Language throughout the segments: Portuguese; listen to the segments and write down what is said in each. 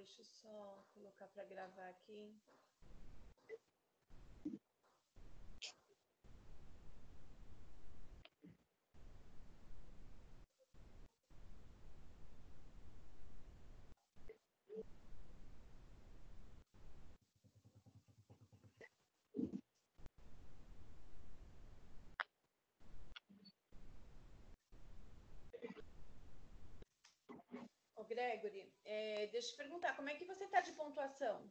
Deixa eu só colocar para gravar aqui. Ô, Gregory, deixa eu te perguntar, como é que você está de pontuação?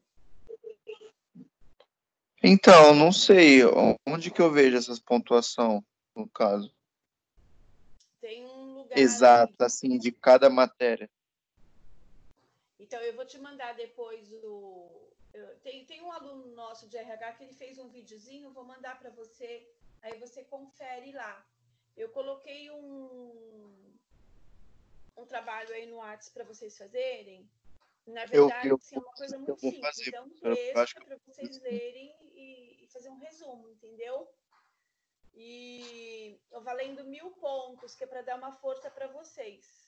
Então, não sei onde que eu vejo essas pontuação, no caso. Tem um lugar aí. Exata, assim, de cada matéria. Então, eu vou te mandar depois tem um aluno nosso de RH que ele fez um videozinho, vou mandar para você, aí você confere lá. Eu coloquei um trabalho aí no Whats para vocês fazerem. Na verdade, assim, é uma coisa muito vou simples. fazer, É um professora, eu acho texto que para vocês lerem e fazer um resumo, entendeu? E valendo 1000 pontos, que é para dar uma força para vocês.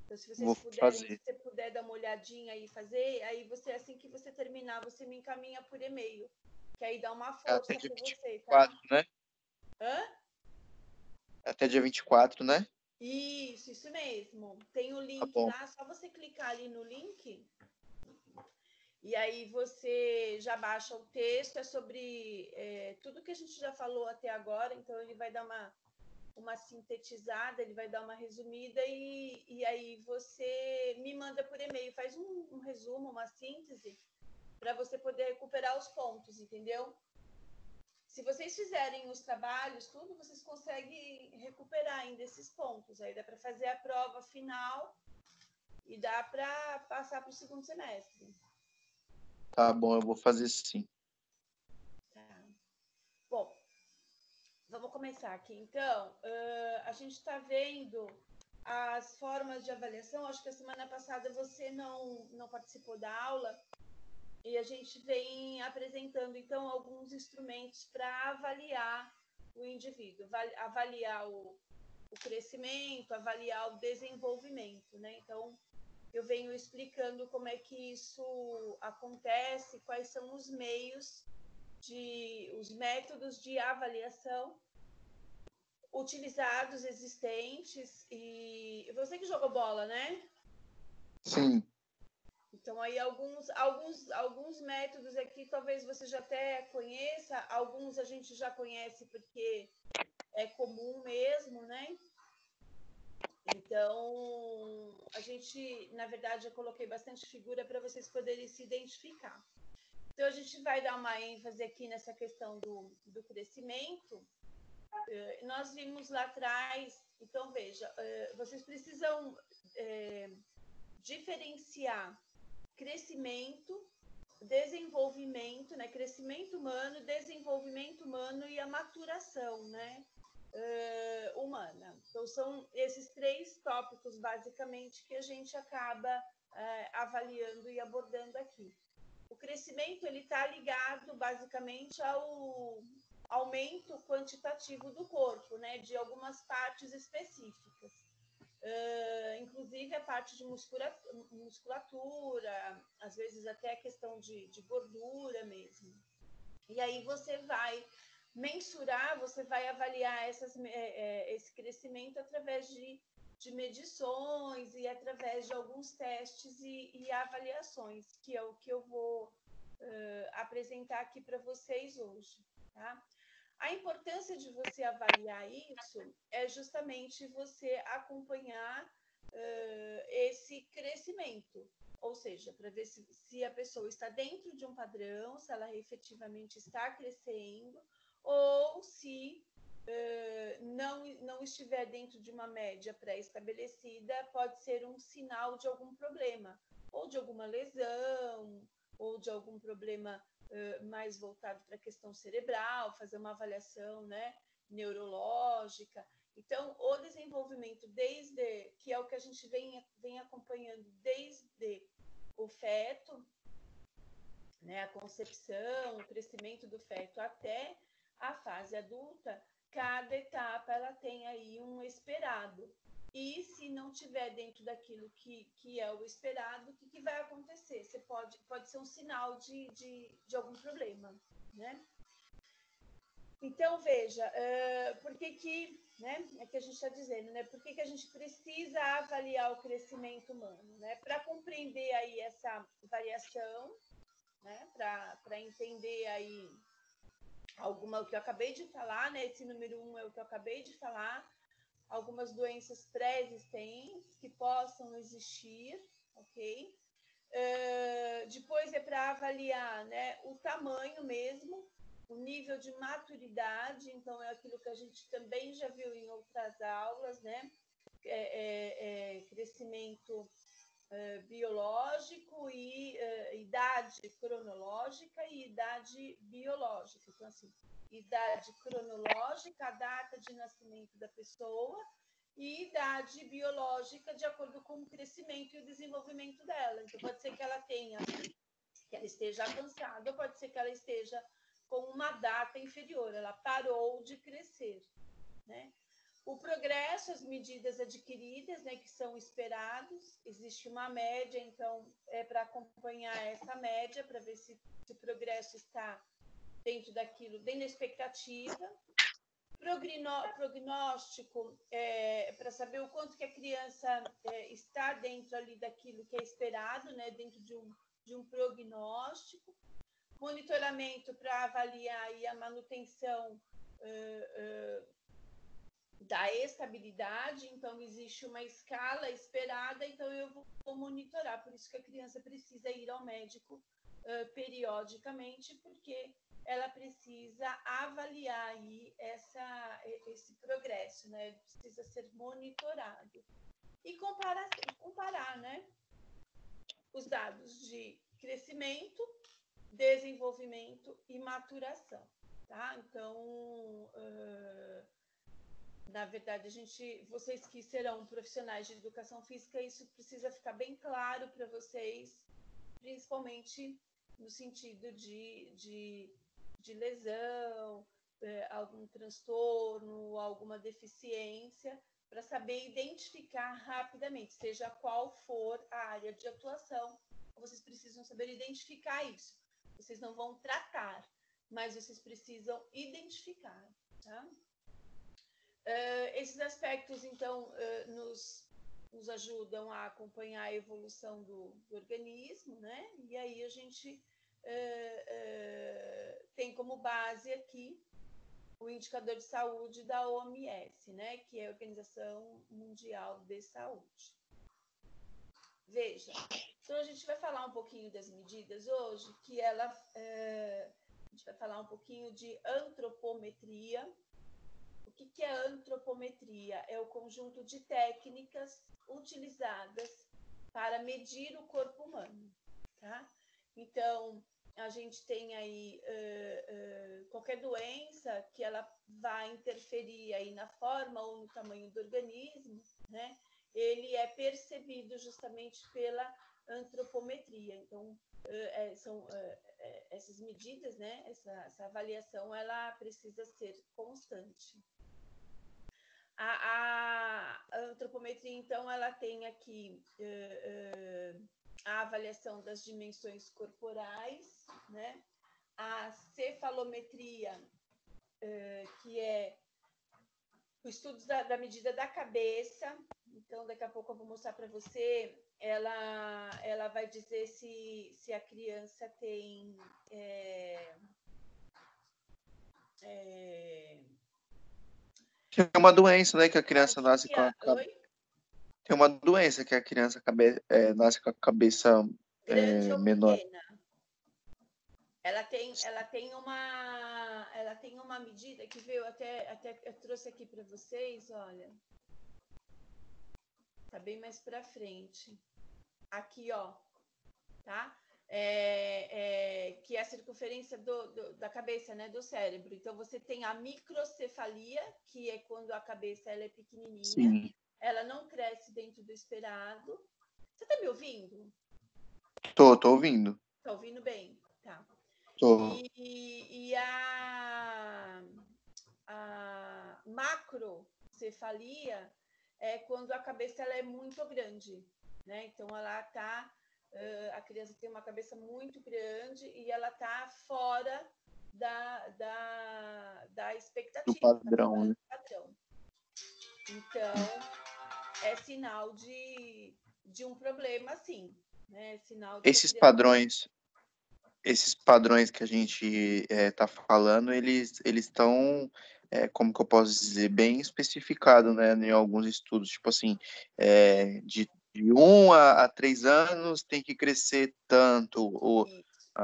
Então, se vocês puderem, se você puder dar uma olhadinha e fazer, aí você, assim que você terminar, você me encaminha por e-mail, que aí dá uma força para você, tá? 24, né? Hã? Até dia 24, né? Isso mesmo. Tem o link lá, só você clicar ali no link e aí você já baixa o texto, é sobre tudo que a gente já falou até agora, então ele vai dar uma sintetizada, ele vai dar uma resumida e aí você me manda por e-mail, faz um resumo, uma síntese, para você poder recuperar os pontos, entendeu? Se vocês fizerem os trabalhos, tudo, vocês conseguem recuperar ainda esses pontos. Aí dá para fazer a prova final e dá para passar para o segundo semestre. Tá bom, eu vou fazer sim. Tá. Bom, vamos começar aqui. Então, a gente está vendo as formas de avaliação. Acho que a semana passada você não participou da aula e a gente vem apresentando, então, alguns instrumentos para avaliar o indivíduo, avaliar o crescimento, avaliar o desenvolvimento, né? Então, eu venho explicando como é que isso acontece, quais são os meios os métodos de avaliação utilizados, existentes, e você que jogou bola, né? Sim. Então, aí alguns métodos aqui talvez você já até conheça, alguns a gente já conhece porque é comum mesmo, né? Então, a gente, na verdade, eu coloquei bastante figura para vocês poderem se identificar. Então, a gente vai dar uma ênfase aqui nessa questão do crescimento. Nós vimos lá atrás, então, veja, vocês precisam diferenciar crescimento, desenvolvimento, né? Crescimento humano, desenvolvimento humano e a maturação, né? Humana. Então, são esses 3 tópicos, basicamente, que a gente acaba avaliando e abordando aqui. O crescimento ele está ligado, basicamente, ao aumento quantitativo do corpo, né? De algumas partes específicas. Inclusive a parte de musculatura, às vezes até a questão de gordura mesmo. E aí você vai mensurar, você vai avaliar esse crescimento através de medições e através de alguns testes e avaliações, que é o que eu vou apresentar aqui para vocês hoje, tá? A importância de você avaliar isso é justamente você acompanhar esse crescimento, ou seja, para ver se a pessoa está dentro de um padrão, se ela efetivamente está crescendo, ou se não estiver dentro de uma média pré-estabelecida, pode ser um sinal de algum problema, ou de alguma lesão, ou de algum problema mais voltado para a questão cerebral, fazer uma avaliação, né, neurológica. Então, o desenvolvimento que é o que a gente vem acompanhando desde o feto, né, a concepção, o crescimento do feto até a fase adulta, cada etapa ela tem aí um esperado. e se não tiver dentro daquilo que é o esperado, o que vai acontecer? Você pode ser um sinal de algum problema, né? Então, veja, por que, né, é que a gente está dizendo, né? Por que a gente precisa avaliar o crescimento humano, né? Para compreender aí essa variação, né? Para entender aí o que eu acabei de falar, né? Esse número 1 é o que eu acabei de falar, algumas doenças pré-existentes que possam existir, ok? Depois é para avaliar, né, o tamanho mesmo, o nível de maturidade, então é aquilo que a gente também já viu em outras aulas, né? Crescimento biológico e idade cronológica e idade biológica. Então, assim, idade cronológica, a data de nascimento da pessoa, e idade biológica de acordo com o crescimento e o desenvolvimento dela. Então, pode ser que ela esteja avançada, ou pode ser que ela esteja com uma data inferior, ela parou de crescer, né? O progresso, as medidas adquiridas, né, que são esperados, existe uma média, então é para acompanhar essa média, para ver se o progresso está dentro daquilo, dentro da expectativa. Prognóstico, para saber o quanto que a criança está dentro ali daquilo que é esperado, né, dentro de um prognóstico. Monitoramento para avaliar aí a manutenção da estabilidade, então existe uma escala esperada, então eu vou monitorar, por isso que a criança precisa ir ao médico periodicamente, porque ela precisa avaliar aí esse progresso, né? Ele precisa ser monitorado. E comparar, né? Os dados de crescimento, desenvolvimento e maturação, tá? Então, na verdade, vocês que serão profissionais de educação física, isso precisa ficar bem claro para vocês, principalmente no sentido de lesão, algum transtorno, alguma deficiência, para saber identificar rapidamente, seja qual for a área de atuação, vocês precisam saber identificar isso. Vocês não vão tratar, mas vocês precisam identificar, tá? Esses aspectos, então, nos ajudam a acompanhar a evolução do organismo, né? E aí a gente tem como base aqui o indicador de saúde da OMS, né? Que é a Organização Mundial de Saúde. Veja, então a gente vai falar um pouquinho das medidas hoje, que a gente vai falar um pouquinho de antropometria. O que é antropometria? É o conjunto de técnicas utilizadas para medir o corpo humano, tá? Então, a gente tem aí qualquer doença que ela vai interferir aí na forma ou no tamanho do organismo, né? Ele é percebido justamente pela antropometria. Então, são essas medidas, né? Essa avaliação, ela precisa ser constante. A antropometria, então, ela tem aqui a avaliação das dimensões corporais, né? A cefalometria, que é o estudo da medida da cabeça. Então, daqui a pouco eu vou mostrar para você. Ela vai dizer se a criança tem Tem uma doença, né, que a criança nasce com a Oi? Tem uma doença que a criança nasce com a cabeça Grande ou menor. pequena? Ela tem uma medida que veio até eu trouxe aqui para vocês, olha. Tá bem mais para frente. Aqui, ó, tá? Que é a circunferência da cabeça, né, do cérebro. Então, você tem a microcefalia, que é quando a cabeça ela é pequenininha. Sim. Ela não cresce dentro do esperado. Você tá me ouvindo? Tô ouvindo. Tá ouvindo bem? Tá. Tô. E a macrocefalia é quando a cabeça ela é muito grande, né? Então, a criança tem uma cabeça muito grande e ela está fora da Do expectativa, está padrão, fora né? do padrão. Então, é sinal de um problema, sim, né? É sinal de que a Esses criança... padrões que a gente está falando, eles estão, como que eu posso dizer, bem especificados, né, em alguns estudos, tipo assim, de 1 a 3 anos tem que crescer tanto, ou Isso.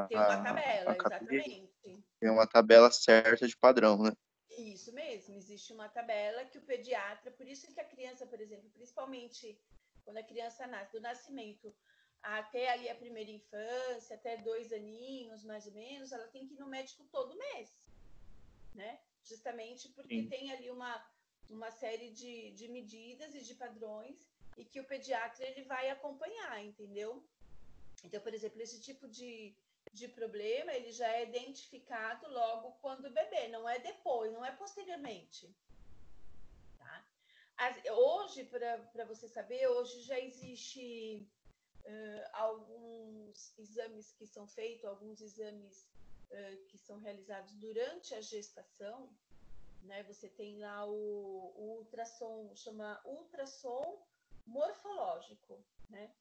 Tem uma a tabela, cabeça exatamente. tem uma tabela certa de padrão, né? Isso mesmo, existe uma tabela que o pediatra, por isso que a criança, por exemplo, principalmente quando a criança nasce, do nascimento até ali a primeira infância, até 2 aninhos, mais ou menos, ela tem que ir no médico todo mês, né? Justamente porque Sim. tem ali uma série de medidas e de padrões e que o pediatra ele vai acompanhar, entendeu? Então, por exemplo, esse tipo de problema, ele já é identificado logo quando bebê, não é depois, não é posteriormente. Tá? Hoje, para você saber, hoje já existe alguns exames que são feitos, alguns exames que são realizados durante a gestação, né? Você tem lá o ultrassom, chama ultrassom morfológico, né?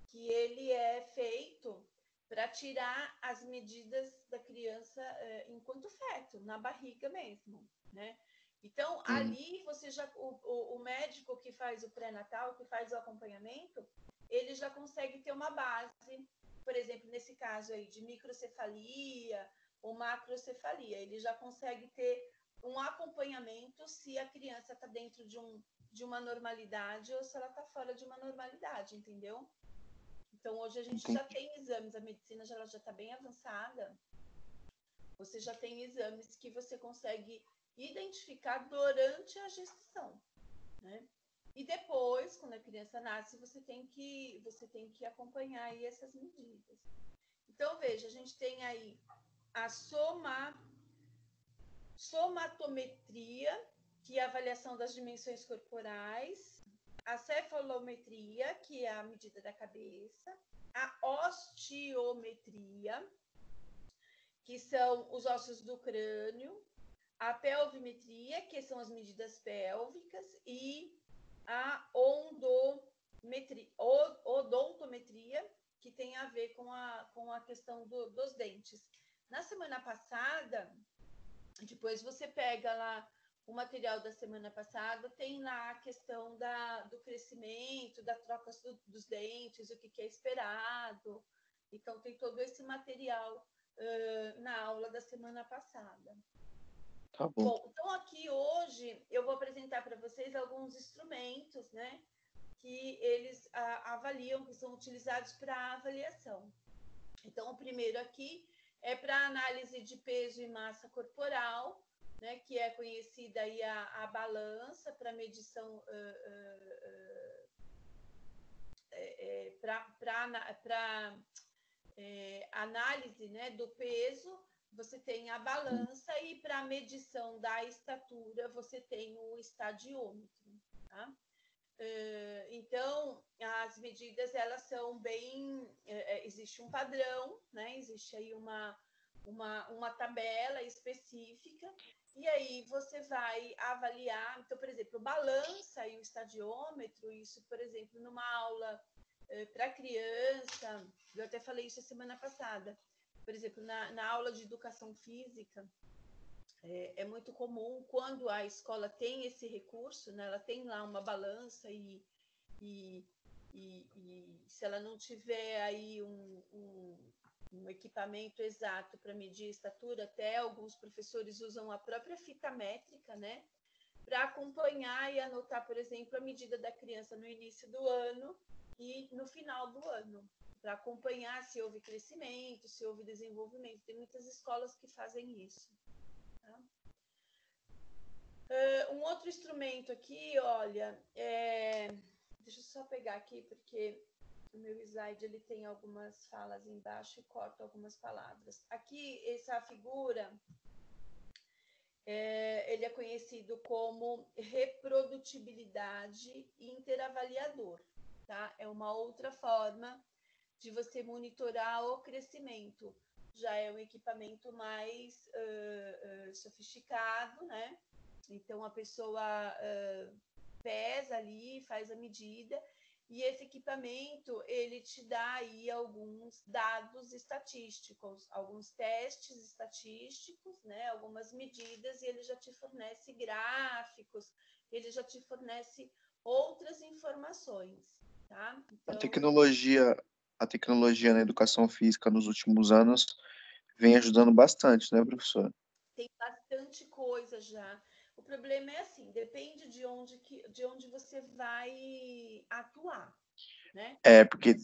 Que ele é feito para tirar as medidas da criança enquanto feto, na barriga mesmo, né? Então, ali você já, o médico que faz o pré-natal, que faz o acompanhamento, ele já consegue ter uma base, por exemplo, nesse caso aí de microcefalia ou macrocefalia, ele já consegue ter um acompanhamento se a criança está dentro de uma normalidade ou se ela está fora de uma normalidade, entendeu? Então, hoje a gente já Entendi. tem exames, a medicina já está bem avançada. Você já tem exames que você consegue identificar durante a gestação, né? E depois, quando a criança nasce, você tem que acompanhar aí essas medidas. Então, veja, a gente tem aí a somatometria, que é a avaliação das dimensões corporais, a cefalometria, que é a medida da cabeça, a osteometria, que são os ossos do crânio, a pelvimetria, que são as medidas pélvicas, e a odontometria, que tem a ver com a questão dos dentes. Na semana passada, depois você pega lá o material da semana passada, tem lá a questão do crescimento, da troca dos dentes, o que é esperado. Então, tem todo esse material na aula da semana passada. Tá bom. Bom, então aqui hoje eu vou apresentar para vocês alguns instrumentos, né, que eles avaliam, que são utilizados para avaliação. Então, o primeiro aqui é para análise de peso e massa corporal, né, que é conhecida aí a balança para medição para análise, né, do peso. Você tem a balança e para medição da estatura você tem o estadiômetro, tá? Então, as medidas, elas são bem... existe um padrão, né? Existe aí uma tabela específica, e aí você vai avaliar. Então, por exemplo, balança e o estadiômetro, isso, por exemplo, numa aula para criança, eu até falei isso a semana passada, por exemplo, na aula de educação física, é muito comum, quando a escola tem esse recurso, né, ela tem lá uma balança e se ela não tiver aí um equipamento exato para medir a estatura, até alguns professores usam a própria fita métrica, né, para acompanhar e anotar, por exemplo, a medida da criança no início do ano e no final do ano, para acompanhar se houve crescimento, se houve desenvolvimento. Tem muitas escolas que fazem isso. Tá? Um outro instrumento aqui, olha, deixa eu só pegar aqui, porque o meu slide ele tem algumas falas embaixo e corta algumas palavras. Aqui, essa figura Ele é conhecido como reprodutibilidade interavaliador, tá? É uma outra forma de você monitorar o crescimento. Já é um equipamento mais sofisticado, né? Então a pessoa pesa ali, faz a medida, e esse equipamento ele te dá aí alguns dados estatísticos, alguns testes estatísticos, né? Algumas medidas, e ele já te fornece gráficos, ele já te fornece outras informações, tá? Então, A tecnologia na educação física nos últimos anos vem ajudando bastante, né, professor? tem bastante coisa já. O problema é assim, depende de onde você vai atuar, né? Porque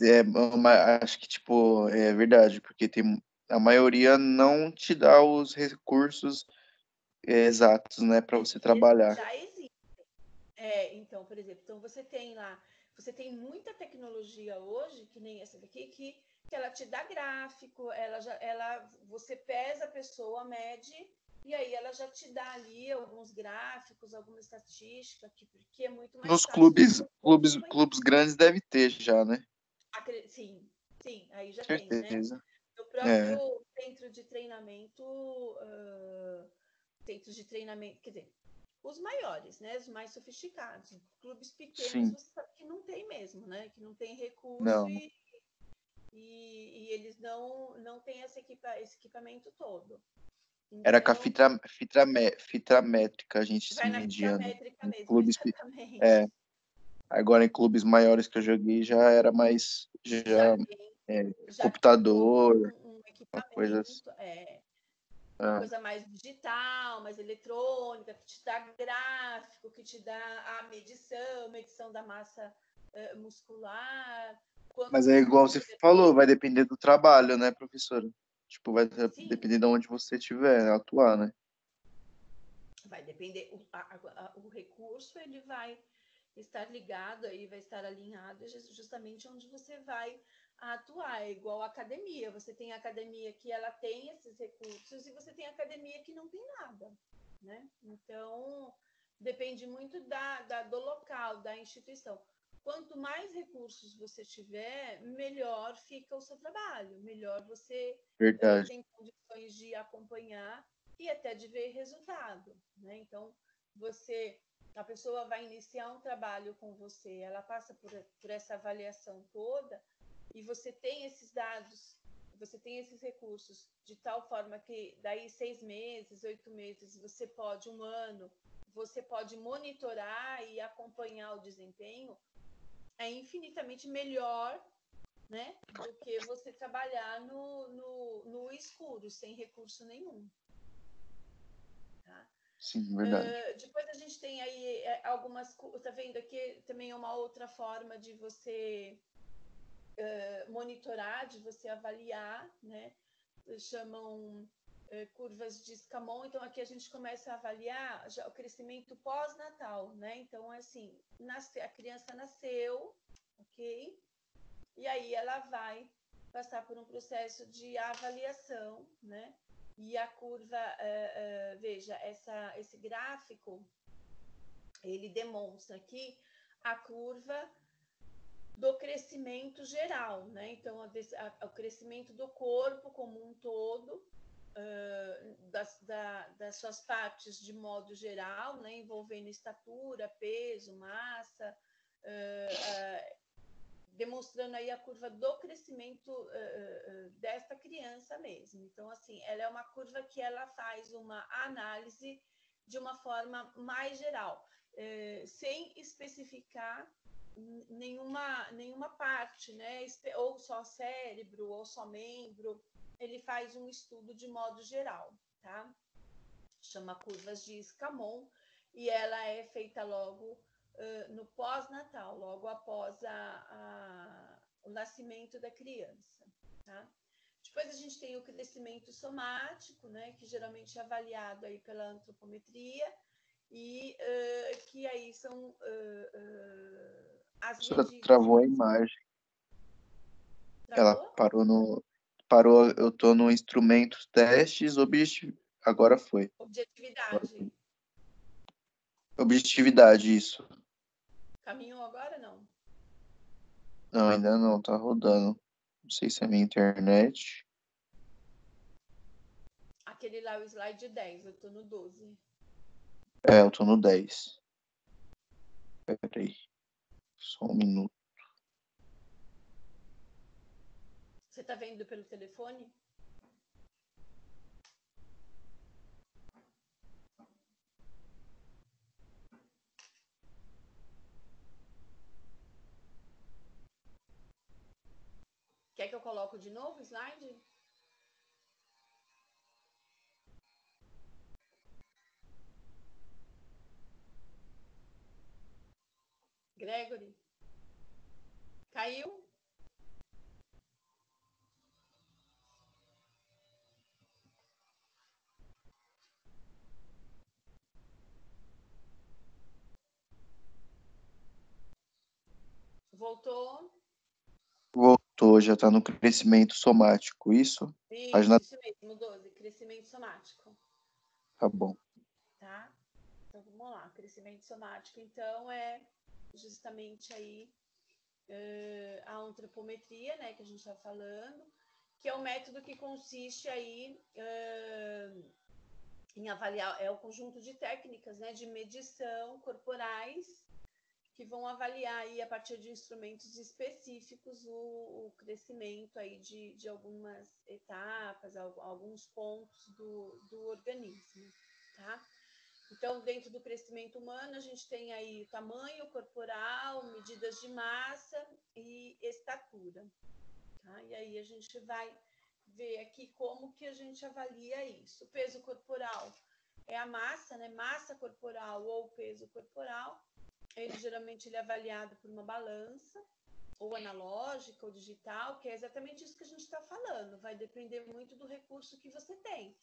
acho que, tipo, é verdade, porque a maioria não te dá os recursos exatos, né, para você trabalhar. Já existe. Então, por exemplo, então você tem muita tecnologia hoje, que nem essa daqui, que ela te dá gráfico, você pesa a pessoa, mede, e aí ela já te dá ali alguns gráficos, alguma estatística, que é muito mais Nos fácil de você clubes grandes deve ter já, né? Sim, sim, aí já tem, né? Certeza. No É, próprio centros de treinamento, quer dizer, os maiores, né? Os mais sofisticados. Clubes pequenos, sim, você sabe que não tem mesmo, né? Que não tem recurso não. e eles não têm esse equipamento todo. Era com a Então, fita métrica a gente se vai na fita media métrica em mesmo, clubes. exatamente. É, agora em clubes maiores que eu joguei já era mais Já já tem, é, já tem todo computador, um uma coisa assim. equipamento, uma Ah, coisa mais digital, mais eletrônica, que te dá gráfico, que te dá a medição da massa muscular, mas quanto é igual você músculo você falou, vai tem. depender do trabalho, né, professora? Tipo, vai Sim, depender de onde você estiver atuar, né? vai depender. O recurso ele vai estar ligado aí, vai estar alinhado justamente onde você vai atuar. É igual a academia. Você tem academia que ela tem esses recursos e você tem academia que não tem nada, né? Então, depende muito do local, da instituição. Quanto mais recursos você tiver, melhor fica o seu trabalho, melhor você Verdade. tem condições de acompanhar e até de ver resultado, né? Então, a pessoa vai iniciar um trabalho com você, ela passa por essa avaliação toda e você tem esses dados, você tem esses recursos de tal forma que daí 6 meses, 8 meses, um ano, você pode monitorar e acompanhar o desempenho, é infinitamente melhor, né, do que você trabalhar no escuro, sem recurso nenhum. Tá? Sim, verdade. Depois a gente tem aí algumas, tá vendo aqui também é uma outra forma de você monitorar, de você avaliar, né? Chamam curvas de Scamon. Então aqui a gente começa a avaliar já o crescimento pós-natal, né? Então assim, a criança nasceu, ok? E aí ela vai passar por um processo de avaliação, né? E a curva, veja, esse gráfico, ele demonstra aqui a curva do crescimento geral, né? Então, o crescimento do corpo como um todo, das suas partes de modo geral, né? Envolvendo estatura, peso, massa, demonstrando aí a curva do crescimento desta criança mesmo. Então, assim, ela é uma curva que ela faz uma análise de uma forma mais geral, sem especificar nenhuma parte, né? Ou só cérebro, ou só membro. Ele faz um estudo de modo geral, tá? Chama curvas de Scamon, e ela é feita logo no pós-natal, logo após o nascimento da criança, tá? Depois a gente tem o crescimento somático, né, que geralmente é avaliado aí pela antropometria, e que aí são as Só medidas. travou a imagem. Ela Travou? parou, eu tô no instrumentos, testes, Agora foi. Objetividade. Objetividade, isso. Caminhou agora, não? Não, ainda não, tá rodando. Não sei se é a minha internet. Aquele lá, o slide 10, eu tô no 12. Eu tô no 10. Peraí. Só um minuto. Você tá vendo pelo telefone? Quer que eu coloque de novo o slide? Gregory? Caiu? Voltou? Voltou, já tá no crescimento somático, isso? Página... Isso mesmo, 12, crescimento somático. Tá bom. Tá? Então, vamos lá. Crescimento somático, então, é justamente aí a antropometria, né, que a gente está falando, que é um método que consiste aí em avaliar, é o conjunto de técnicas, né, de medição corporais que vão avaliar aí a partir de instrumentos específicos o crescimento aí de algumas etapas, alguns pontos do organismo, tá? Então, dentro do crescimento humano, a gente tem aí o tamanho corporal, medidas de massa e estatura. Tá? E aí a gente vai ver aqui como que a gente avalia isso. O peso corporal é a massa, né? Massa corporal ou peso corporal. Geralmente ele é avaliado por uma balança, ou analógica ou digital, que é exatamente isso que a gente está falando. Vai depender muito do recurso que você tem.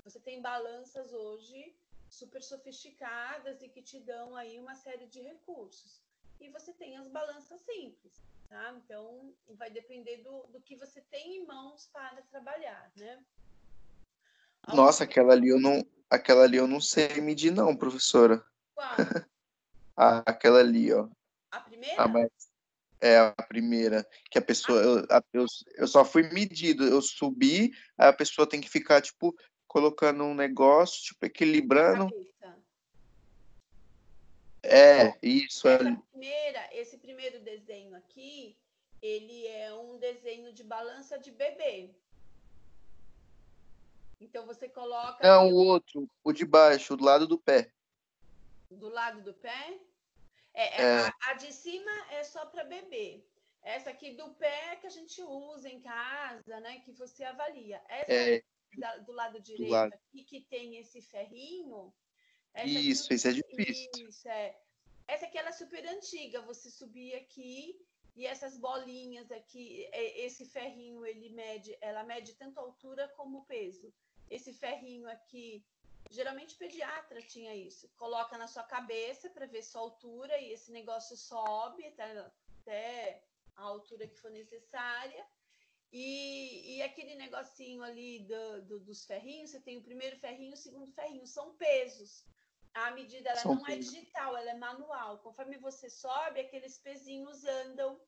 Você tem balanças hoje super sofisticadas e que te dão aí uma série de recursos. E você tem as balanças simples, tá? Então, vai depender do que você tem em mãos para trabalhar, né? Nossa, aquela ali eu não sei medir não, professora. Qual? Aquela ali, ó. A primeira? Mas é a primeira, que a pessoa, eu só fui medido, eu subi, aí a pessoa tem que ficar, tipo, colocando um negócio, tipo, A equilibrando. cabeça. Isso. Esse primeiro desenho aqui, ele é um desenho de balança de bebê. Então, você coloca Não, aqui o outro, o de baixo, do lado do pé. do lado do pé. É, A de cima é só para bebê. Essa aqui do pé que a gente usa em casa, né? Que você avalia. Essa é, do lado do direito lado. aqui, que tem esse ferrinho, essa aqui, Isso, esse é difícil. isso, é. Essa aqui ela é super antiga. Você subir aqui e essas bolinhas aqui, esse ferrinho, ela mede tanto a altura como o peso. Esse ferrinho aqui, geralmente pediatra tinha isso. Coloca na sua cabeça para ver sua altura e esse negócio sobe até a altura que for necessária. E aquele negocinho ali dos ferrinhos, você tem o primeiro ferrinho e o segundo ferrinho, são pesos. A medida ela São não é digital, ela é manual. Conforme você sobe, aqueles pezinhos andam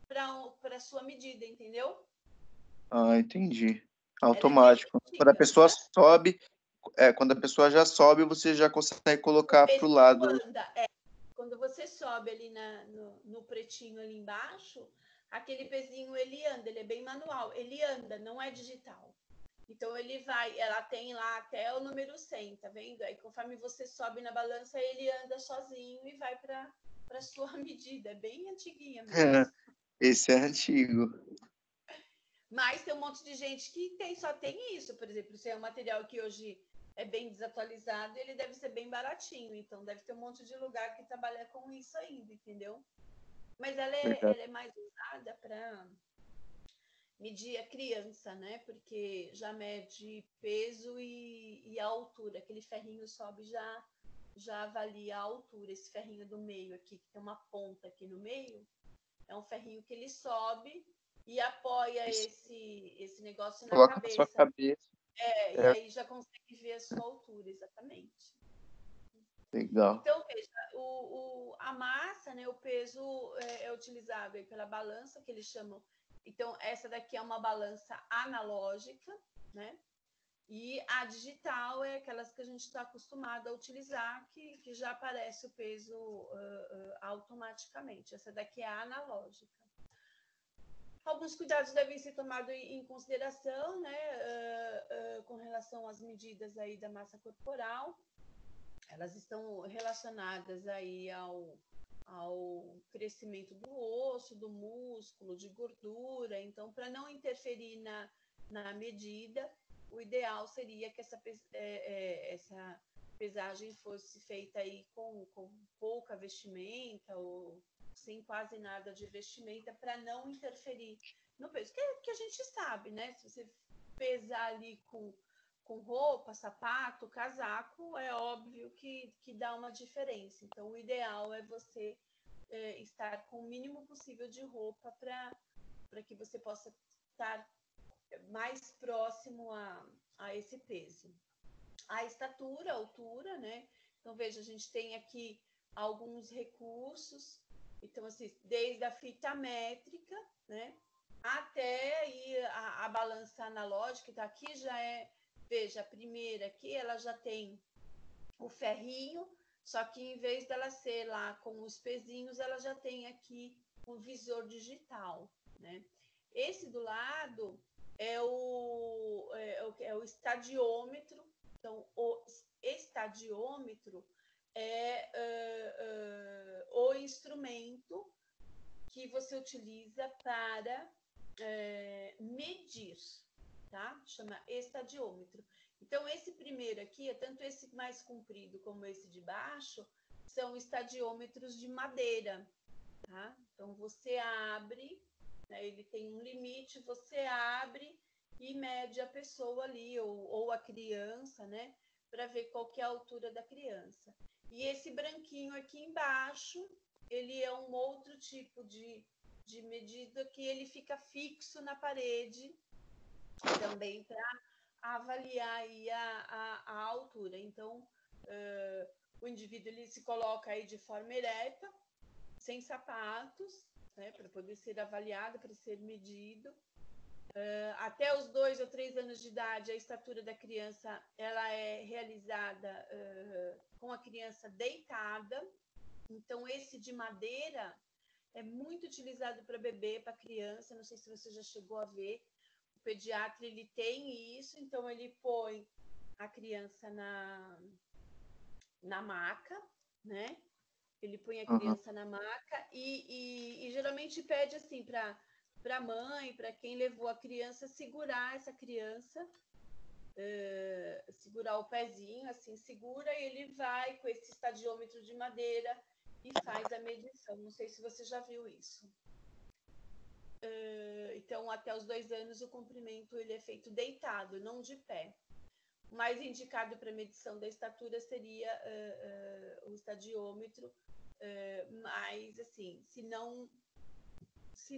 para a sua medida, entendeu? Entendi. Ela é bem Automático. Quando a antiga. pessoa sobe, quando a pessoa já sobe, você já consegue O colocar pro pezinho lado. anda. Quando você sobe ali no pretinho ali embaixo, aquele pezinho ele anda, ele é bem manual, ele anda, não é digital. Então ele vai, ela tem lá até o número 100, tá vendo? Aí conforme você sobe na balança, ele anda sozinho e vai para sua medida. É bem antiguinha mesmo. Esse é antigo. Mas tem um monte de gente que só tem isso. Por exemplo, se é um material que hoje é bem desatualizado, ele deve ser bem baratinho. Então deve ter um monte de lugar que trabalha com isso ainda, entendeu? Mas ela é mais usada para medir a criança, né? Porque já mede peso e a altura. Aquele ferrinho sobe já avalia a altura. Esse ferrinho do meio aqui, que tem uma ponta aqui no meio, é um ferrinho que ele sobe e apoia esse negócio na Coloca na sua cabeça. cabeça. E aí já consegue ver a sua altura, exatamente. Legal. Então, veja, a massa, né, o peso é utilizado aí pela balança, que eles chamam. Então, essa daqui é uma balança analógica, né? E a digital é aquelas que a gente está acostumado a utilizar, que já aparece o peso automaticamente. Essa daqui é a analógica. Alguns cuidados devem ser tomados em consideração, né, com relação às medidas aí da massa corporal. Elas estão relacionadas aí ao crescimento do osso, do músculo, de gordura. Então, para não interferir na medida, o ideal seria que essa pesagem fosse feita aí com pouca vestimenta ou sem quase nada de vestimenta, para não interferir no peso. Que a gente sabe, né? Se você pesar ali com roupa, sapato, casaco, é óbvio que dá uma diferença. Então, o ideal é você estar com o mínimo possível de roupa para que você possa estar mais próximo a esse peso. A estatura, a altura, né? Então, veja, a gente tem aqui alguns recursos. Então, assim, desde a fita métrica, né? Até aí a balança analógica, então aqui já é, veja, a primeira aqui, ela já tem o ferrinho, só que em vez dela ser lá com os pezinhos, ela já tem aqui um visor digital, né? Esse do lado é o estadiômetro. Então, o estadiômetro é o instrumento que você utiliza para medir, tá? Chama estadiômetro. Então, esse primeiro aqui, tanto esse mais comprido como esse de baixo, são estadiômetros de madeira, tá? Então, você abre, né, ele tem um limite, você abre e mede a pessoa ali, ou a criança, né? Para ver qual que é a altura da criança. E esse branquinho aqui embaixo, ele é um outro tipo de medida que ele fica fixo na parede, também para avaliar aí a altura. Então, o indivíduo ele se coloca aí de forma ereta, sem sapatos, né, para poder ser avaliado, para ser medido. Até os 2 ou 3 anos de idade, a estatura da criança ela é realizada com a criança deitada. Então, esse de madeira é muito utilizado para bebê, para criança. Não sei se você já chegou a ver. O pediatra ele tem isso, então ele põe a criança na maca, né? Ele põe a criança na maca e geralmente pede assim para a mãe, para quem levou a criança, segurar essa criança, segurar o pezinho, assim, segura, e ele vai com esse estadiômetro de madeira e faz a medição. Não sei se você já viu isso. Então, até os 2 anos, o comprimento ele é feito deitado, não de pé. O mais indicado para medição da estatura seria o estadiômetro, mas, assim, se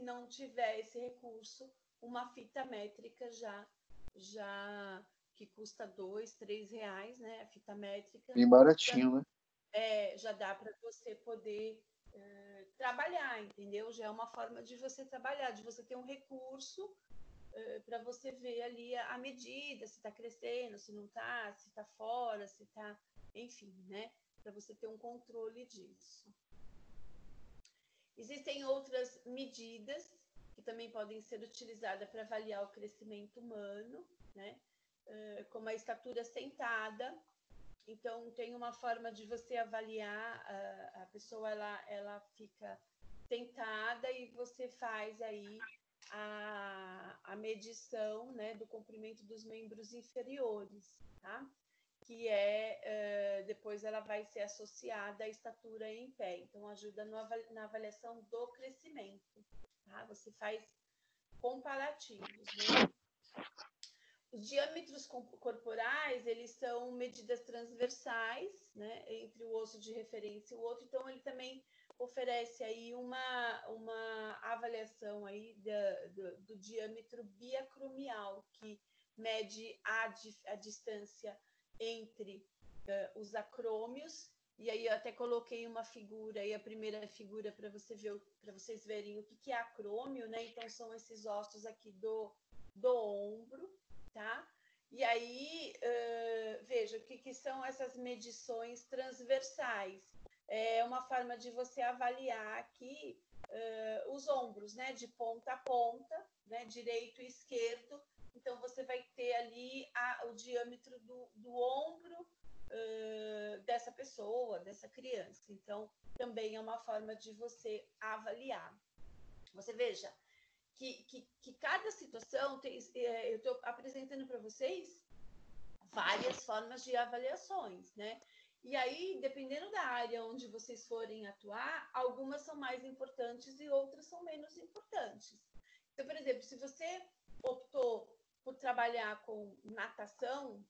não tiver esse recurso, uma fita métrica já que custa R$2, R$3, né? A fita métrica. Bem baratinho, né? Já dá para você poder trabalhar, entendeu? Já é uma forma de você trabalhar, de você ter um recurso para você ver ali a medida, se está crescendo, se não está, se está fora, se está... Enfim, né? Para você ter um controle disso. Existem outras medidas que também podem ser utilizadas para avaliar o crescimento humano, né? Como a estatura sentada. Então, tem uma forma de você avaliar a pessoa, ela fica sentada e você faz aí a medição, né, do comprimento dos membros inferiores, tá? Que depois ela vai ser associada à estatura em pé. Então, ajuda na avaliação do crescimento, tá? Você faz comparativos, né? Os diâmetros corporais, eles são medidas transversais, né, entre o osso de referência e o outro. Então, ele também oferece aí uma avaliação aí do diâmetro biacromial, que mede a distância entre os acrômios, e aí eu até coloquei uma figura, aí a primeira figura para vocês verem o que é acrômio, né? Então são esses ossos aqui do ombro, tá? E aí, veja, o que são essas medições transversais? É uma forma de você avaliar aqui os ombros, né? De ponta a ponta, né? Direito e esquerdo. Então, você vai ter ali o diâmetro do ombro dessa pessoa, dessa criança. Então, também é uma forma de você avaliar. Você veja que cada situação tem, eu estou apresentando para vocês várias formas de avaliações, né? E aí, dependendo da área onde vocês forem atuar, algumas são mais importantes e outras são menos importantes. Então, por exemplo, se você optou por trabalhar com natação,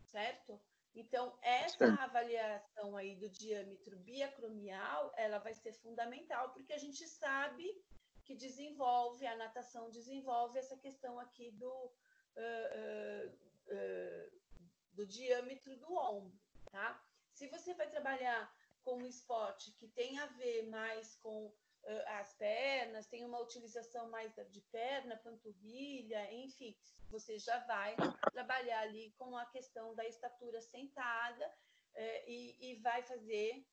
certo? Então, essa avaliação aí do diâmetro biacromial, ela vai ser fundamental, porque a gente sabe que a natação desenvolve essa questão aqui do diâmetro do ombro, tá? Se você vai trabalhar com um esporte que tem a ver mais com as pernas, tem uma utilização mais de perna, panturrilha, enfim, você já vai trabalhar ali com a questão da estatura sentada e vai fazer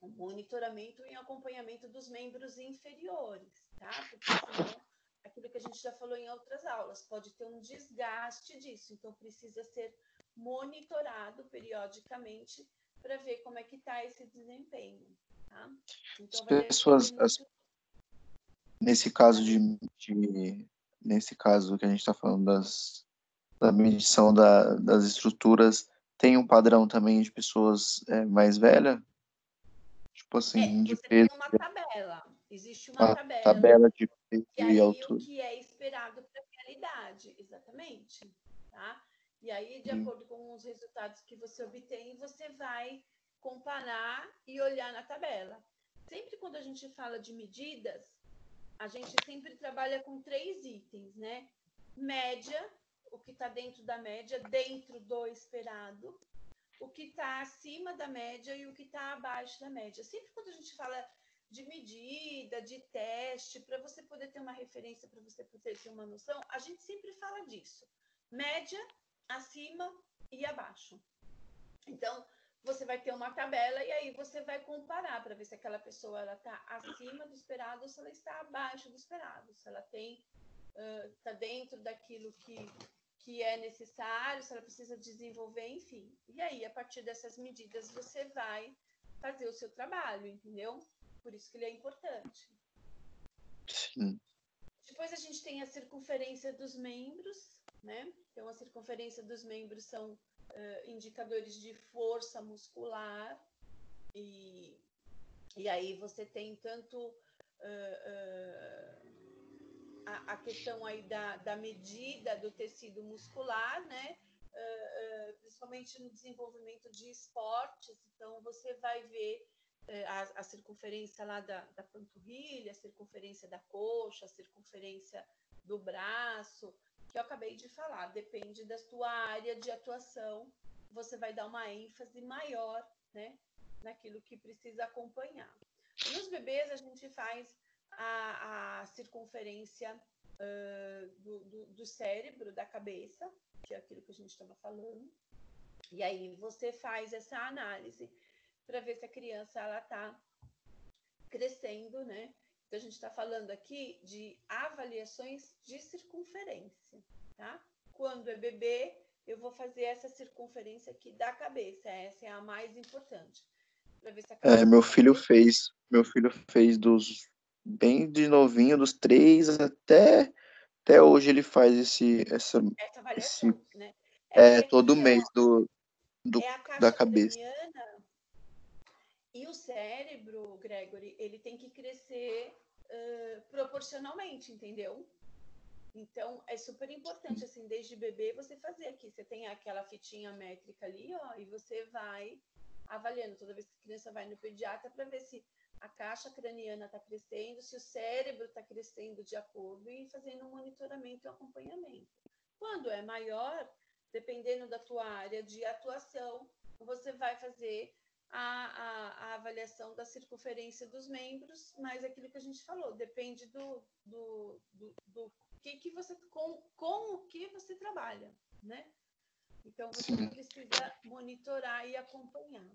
o monitoramento e acompanhamento dos membros inferiores, tá? Porque senão, aquilo que a gente já falou em outras aulas, pode ter um desgaste disso, então precisa ser monitorado periodicamente para ver como é que está esse desempenho, tá? Então, as pessoas, muito... nesse caso nesse caso que a gente está falando da medição das estruturas, tem um padrão também de pessoas mais velhas? Tipo assim, de você peso, tem uma tabela, existe uma a tabela, tabela de peso e e aí o altura. que é esperado para aquela idade, exatamente, tá? E aí, de acordo com os resultados que você obtém, você vai comparar e olhar na tabela. Sempre quando a gente fala de medidas, a gente sempre trabalha com 3 itens, né? Média, o que está dentro da média, dentro do esperado, o que está acima da média e o que está abaixo da média. Sempre quando a gente fala de medida, de teste, para você poder ter uma referência, para você poder ter uma noção, a gente sempre fala disso. Média, acima e abaixo. Então, você vai ter uma tabela e aí você vai comparar para ver se aquela pessoa está acima do esperado ou se ela está abaixo do esperado. Se ela está dentro daquilo que é necessário, se ela precisa desenvolver, enfim. E aí, a partir dessas medidas, você vai fazer o seu trabalho, entendeu? Por isso que ele é importante. Sim. Depois a gente tem a circunferência dos membros, né? Então, a circunferência dos membros são indicadores de força muscular e aí você tem tanto a questão aí da medida do tecido muscular, né? Principalmente no desenvolvimento de esportes, então você vai ver a circunferência lá da panturrilha, a circunferência da coxa, a circunferência do braço, que eu acabei de falar, depende da sua área de atuação, você vai dar uma ênfase maior, né, naquilo que precisa acompanhar. Nos bebês, a gente faz a circunferência do cérebro, da cabeça, que é aquilo que a gente estava falando, e aí você faz essa análise para ver se a criança está crescendo, né? Então, a gente está falando aqui de avaliações de circunferência, tá? Quando é bebê, eu vou fazer essa circunferência aqui da cabeça, essa é a mais importante. Para ver se a criança meu filho fez bem de novinho, dos 3 até hoje ele faz essa avaliação, né? Porque todo aqui, mês ó, é a da caixa cabeça. craniana e o cérebro, Gregory, ele tem que crescer proporcionalmente, entendeu? Então, é super importante, assim, desde bebê, você fazer aqui. Você tem aquela fitinha métrica ali, ó, e você vai avaliando toda vez que a criança vai no pediatra para ver se a caixa craniana está crescendo, se o cérebro está crescendo de acordo e fazendo um monitoramento e acompanhamento. Quando é maior, dependendo da tua área de atuação, você vai fazer a avaliação da circunferência dos membros, mas aquilo que a gente falou, depende do que você, com o que você trabalha, né? Então, você Sim. precisa monitorar e acompanhar.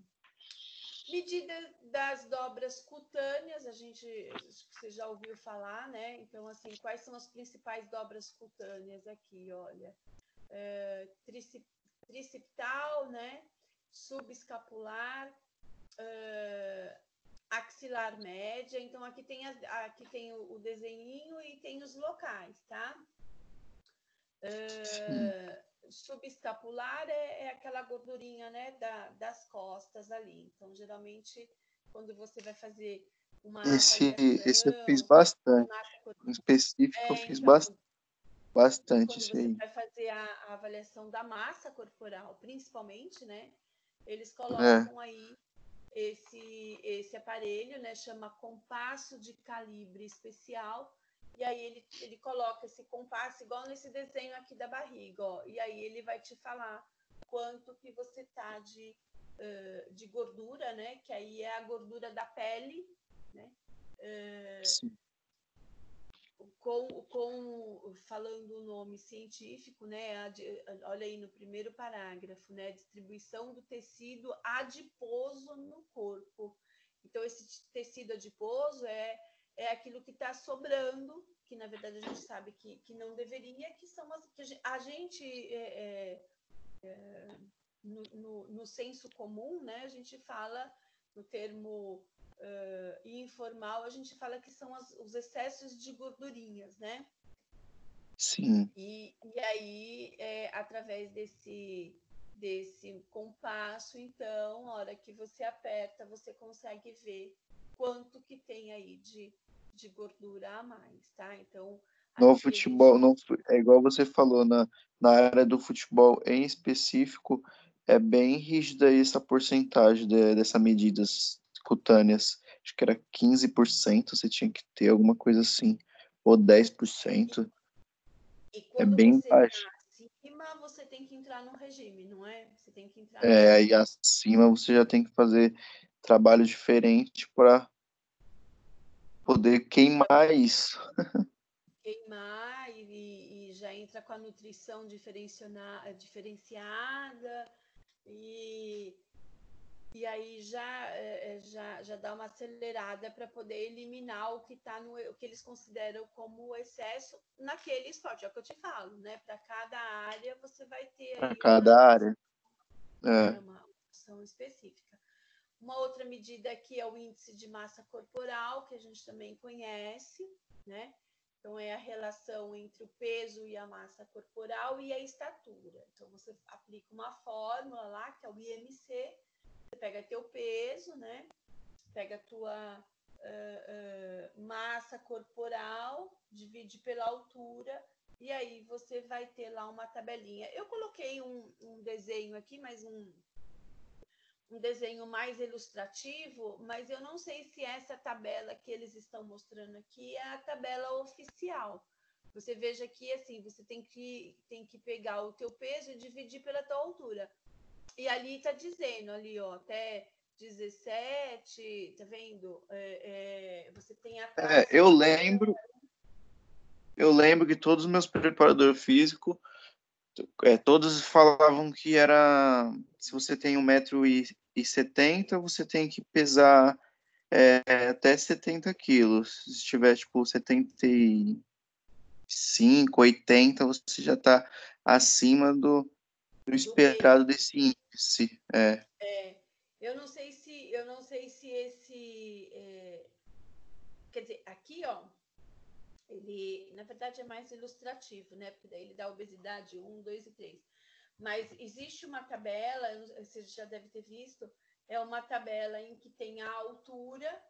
Medida das dobras cutâneas, acho que você já ouviu falar, né? Então, assim, quais são as principais dobras cutâneas aqui? Olha, tricipital, né? Subescapular, axilar média. Então, aqui tem o desenhinho e tem os locais, tá? Subescapular é aquela gordurinha, né, das costas ali. Então, geralmente, quando você vai fazer uma Esse eu fiz avaliação de bastante. massa Em corporal, específico, eu fiz então, bastante quando isso você aí. vai fazer a avaliação da massa corporal, principalmente, né, eles É, colocam aí esse aparelho, né, chama compasso de calibre especial, e aí ele coloca esse compasso igual nesse desenho aqui da barriga, ó, e aí ele vai te falar quanto que você tá de gordura, né, que aí é a gordura da pele, né, sim. falando o nome científico, né? Olha aí no primeiro parágrafo, né? Distribuição do tecido adiposo no corpo. Então, esse tecido adiposo é aquilo que está sobrando, que na verdade a gente sabe que não deveria, que são as que a gente no senso comum, né? A gente fala no termo informal, a gente fala que são os excessos de gordurinhas, né? Sim. E aí, através desse compasso, então, a hora que você aperta, você consegue ver quanto que tem aí de gordura a mais, tá? Então, No aqui a gente... futebol, é igual você falou, na área do futebol em específico, é bem rígida essa porcentagem dessa medidas cutâneas. Acho que era 15%, você tinha que ter alguma coisa assim, ou 10%. E É quando bem você está baixo. acima, você tem que entrar no regime, não é? Você tem que entrar É, aí acima você já tem que fazer trabalho diferente para poder queimar isso. queimar e já entra com a nutrição diferenciada e aí já dá uma acelerada para poder eliminar o que tá o que eles consideram como excesso naquele esporte. É o que eu te falo, né? Para cada área você vai ter Para aí cada área. É. uma ação específica. Uma outra medida aqui é o índice de massa corporal, que a gente também conhece, né? Então, é a relação entre o peso e a massa corporal e a estatura. Então, você aplica uma fórmula lá, que é o IMC, você pega teu peso, né? Pega a tua massa corporal, divide pela altura, e aí você vai ter lá uma tabelinha. Eu coloquei um desenho aqui, mas um desenho mais ilustrativo, mas eu não sei se essa tabela que eles estão mostrando aqui é a tabela oficial. Você veja que assim, você tem que pegar o teu peso e dividir pela tua altura. E ali está dizendo, ali, ó, até 17, tá vendo? Você tem a Eu classificação. lembro que todos os meus preparadores físicos, todos falavam que era, se você tem 1,70 m, você tem que pesar até 70 quilos. Se tiver, tipo, 75, 80, você já está acima do Do peso. esperado desse índice. Eu não sei se quer dizer, aqui, ó, ele, na verdade, é mais ilustrativo, né? Porque daí ele dá obesidade 1, 2 e 3. Mas existe uma tabela, você já deve ter visto, é uma tabela em que tem a altura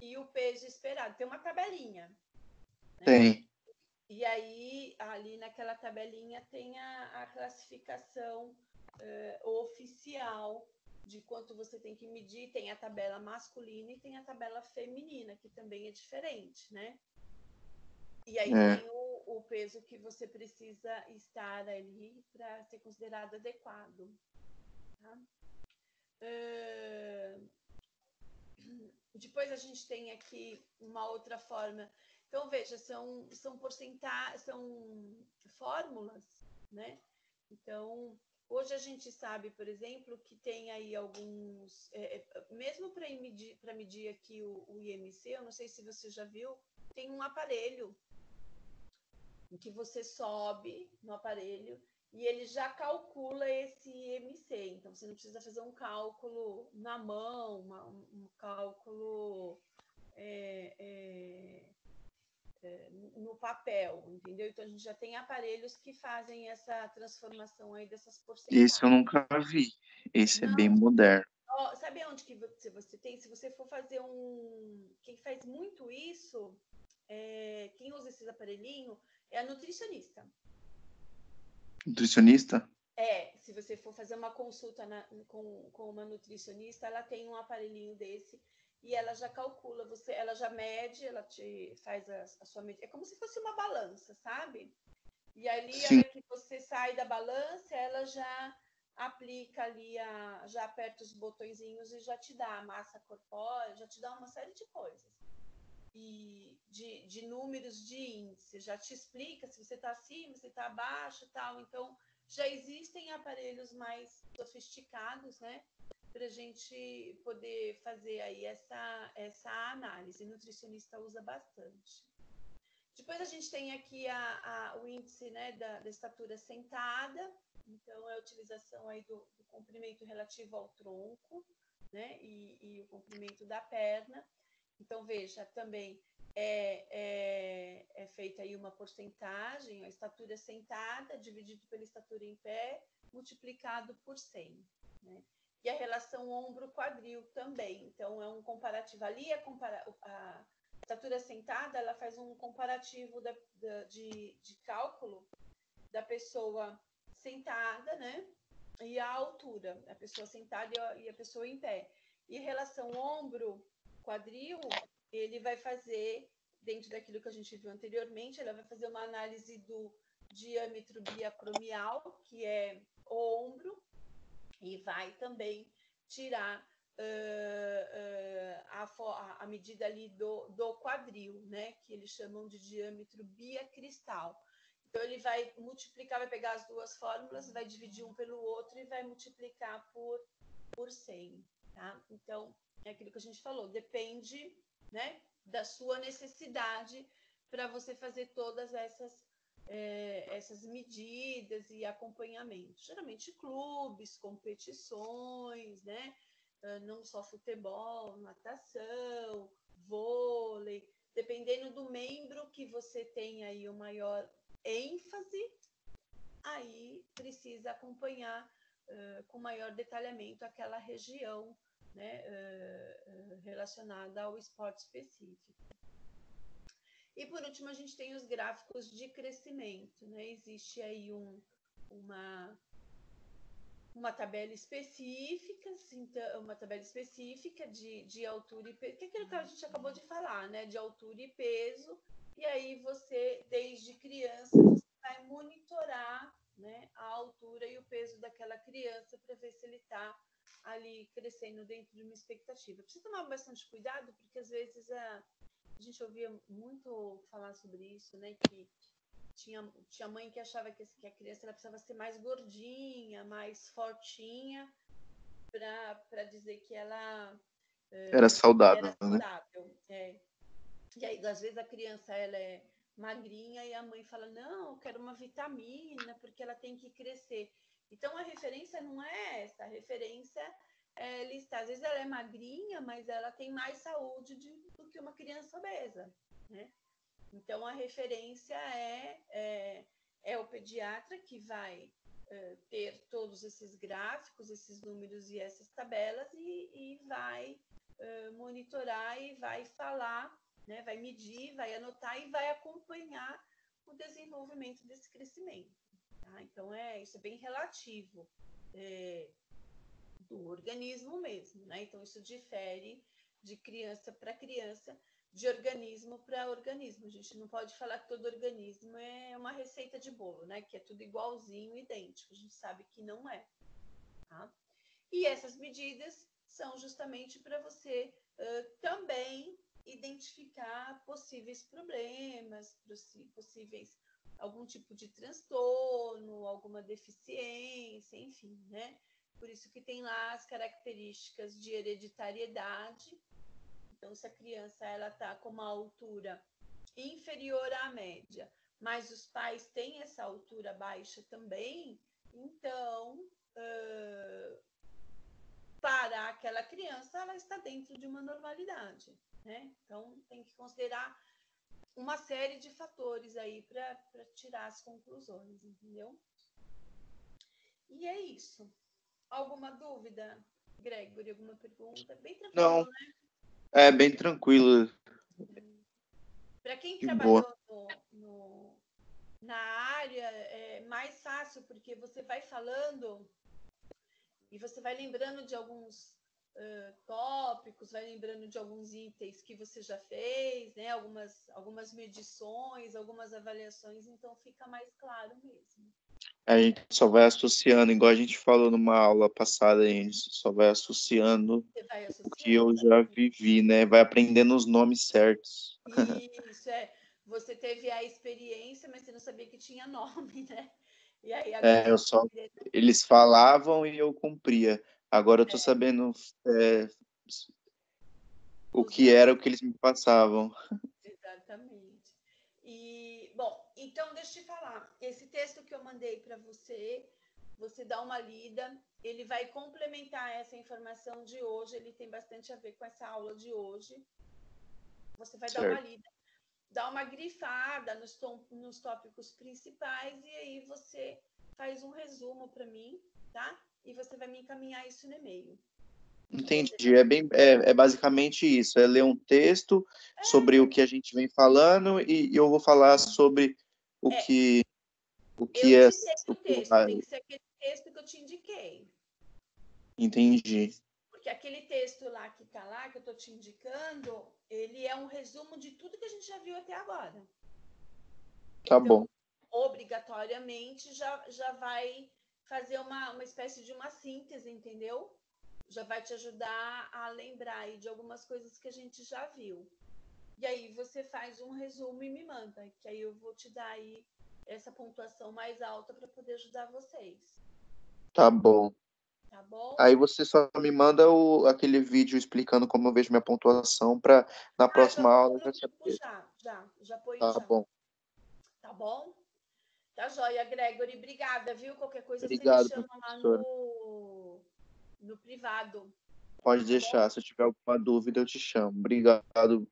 e o peso esperado. Tem uma tabelinha, né? Tem. E aí, ali naquela tabelinha tem a classificação oficial de quanto você tem que medir. Tem a tabela masculina e tem a tabela feminina, que também é diferente, né? E aí tem o peso que você precisa estar ali para ser considerado adequado. Tá? Depois a gente tem aqui uma outra forma. Então, veja, são fórmulas, né? Então, hoje a gente sabe, por exemplo, que tem aí alguns... mesmo para medir aqui o IMC, eu não sei se você já viu, tem um aparelho em que você sobe no aparelho e ele já calcula esse IMC. Então, você não precisa fazer um cálculo na mão, um cálculo no papel, entendeu? Então, a gente já tem aparelhos que fazem essa transformação aí dessas porcentagens. Esse eu nunca vi. Esse Não. É bem moderno. Sabe onde que você tem? Se você for fazer Quem faz muito isso, quem usa esses aparelhinhos, é a nutricionista. Nutricionista? Se você for fazer uma consulta com uma nutricionista, ela tem um aparelhinho desse e ela já calcula, ela já mede, ela te faz a sua medida. É como se fosse uma balança, sabe? E ali, a hora que você sai da balança, ela já aplica ali, já aperta os botõezinhos e já te dá a massa corpórea, já te dá uma série de coisas. E de números de índice, já te explica se você está acima, se está abaixo e tal. Então, já existem aparelhos mais sofisticados, né? Para a gente poder fazer aí essa análise. O nutricionista usa bastante. Depois a gente tem aqui o índice, né, da estatura sentada. Então, é a utilização aí do comprimento relativo ao tronco, né? E o comprimento da perna. Então, veja, também é feita aí uma porcentagem, a estatura sentada dividido pela estatura em pé, multiplicado por 100. Né? E a relação ombro-quadril também. Então, é um comparativo. Ali, a estatura sentada, ela faz um comparativo de cálculo da pessoa sentada, né? E a altura, a pessoa sentada e a pessoa em pé. E relação ombro-quadril, ele vai fazer, dentro daquilo que a gente viu anteriormente, ela vai fazer uma análise do diâmetro biacromial, que é o ombro, e vai também tirar a medida ali do quadril, né? Que eles chamam de diâmetro biacristal. Então, ele vai multiplicar, vai pegar as duas fórmulas, vai dividir um pelo outro e vai multiplicar por 100, tá? Então, é aquilo que a gente falou, depende, né, da sua necessidade para você fazer todas essas medidas e acompanhamento. Geralmente clubes, competições, né? Não só futebol, natação, vôlei, dependendo do membro que você tem aí o maior ênfase, aí precisa acompanhar com maior detalhamento aquela região, né, relacionada ao esporte específico. E por último, a gente tem os gráficos de crescimento, né? Existe aí uma tabela específica, uma tabela específica de altura e peso, que é aquilo que a gente acabou de falar, né? De altura e peso. E aí você, desde criança, você vai monitorar, né, a altura e o peso daquela criança para ver se ele está ali crescendo dentro de uma expectativa. Precisa tomar bastante cuidado, porque às vezes a gente ouvia muito falar sobre isso, né? Que tinha mãe que achava que a criança ela precisava ser mais gordinha, mais fortinha, para dizer que ela era saudável, era saudável. Né? E aí, às vezes, a criança ela é magrinha e a mãe fala, não, eu quero uma vitamina, porque ela tem que crescer. Então, a referência não é essa, a referência lista. Às vezes ela é magrinha, mas ela tem mais saúde do que uma criança obesa, né? Então, a referência é o pediatra que vai ter todos esses gráficos, esses números e essas tabelas e vai monitorar e vai falar, né? Vai medir, vai anotar e vai acompanhar o desenvolvimento desse crescimento. Tá? Então, isso é bem relativo do organismo mesmo, né? Então, isso difere de criança para criança, de organismo para organismo. A gente não pode falar que todo organismo é uma receita de bolo, né? Que é tudo igualzinho, idêntico. A gente sabe que não é. Tá? E essas medidas são justamente para você também identificar possíveis problemas, possíveis algum tipo de transtorno, alguma deficiência, enfim, né? Por isso que tem lá as características de hereditariedade. Então, se a criança ela está com uma altura inferior à média, mas os pais têm essa altura baixa também, então, para aquela criança, ela está dentro de uma normalidade, né? Então, tem que considerar uma série de fatores aí para tirar as conclusões, entendeu? E é isso. Alguma dúvida, Gregory? Alguma pergunta? Bem tranquilo, Não, né? é bem tranquilo, Para quem de boa. trabalhou na área, é mais fácil, porque você vai falando e você vai lembrando de alguns tópicos, vai lembrando de alguns itens que você já fez, né? Algumas medições, algumas avaliações, então fica mais claro mesmo. A gente só vai associando, igual a gente falou numa aula passada, a gente só vai associando Você vai o que eu associando. já vivi, né? Vai aprendendo os nomes certos. Isso, você teve a experiência, mas você não sabia que tinha nome, né? E aí agora É, eu você só, vai eles falavam e eu cumpria. Agora eu tô sabendo o os que nomes. era o que eles me passavam. Exatamente. E, bom, então deixa eu te falar. Esse texto que eu mandei para você, você dá uma lida, ele vai complementar essa informação de hoje, ele tem bastante a ver com essa aula de hoje. Você vai dar uma Certo. lida, dar uma grifada nos tópicos principais e aí você faz um resumo para mim, tá? E você vai me encaminhar isso no e-mail. Entendi. É basicamente isso. É ler um texto sobre o que a gente vem falando e eu vou falar sobre o É, que o que eu é te dei o o que texto, vai. tem que ser aquele texto que eu te indiquei. Entendi. Porque aquele texto lá que está lá, que eu estou te indicando, ele é um resumo de tudo que a gente já viu até agora. Tá Então, bom. obrigatoriamente, já vai fazer uma espécie de uma síntese, entendeu? Já vai te ajudar a lembrar aí de algumas coisas que a gente já viu. E aí você faz um resumo e me manda, que aí eu vou te dar aí essa pontuação mais alta para poder ajudar vocês. Tá bom. Tá bom? Aí você só me manda aquele vídeo explicando como eu vejo minha pontuação para na Ah, já próxima vou aula pôr já no grupo saber. já põe Tá já. bom. Tá bom? Tá joia, Gregory. Obrigada, viu? Qualquer coisa você me Obrigado, chama lá professor. no privado, Pode tá bom? deixar. Se eu tiver alguma dúvida, eu te chamo. Obrigado.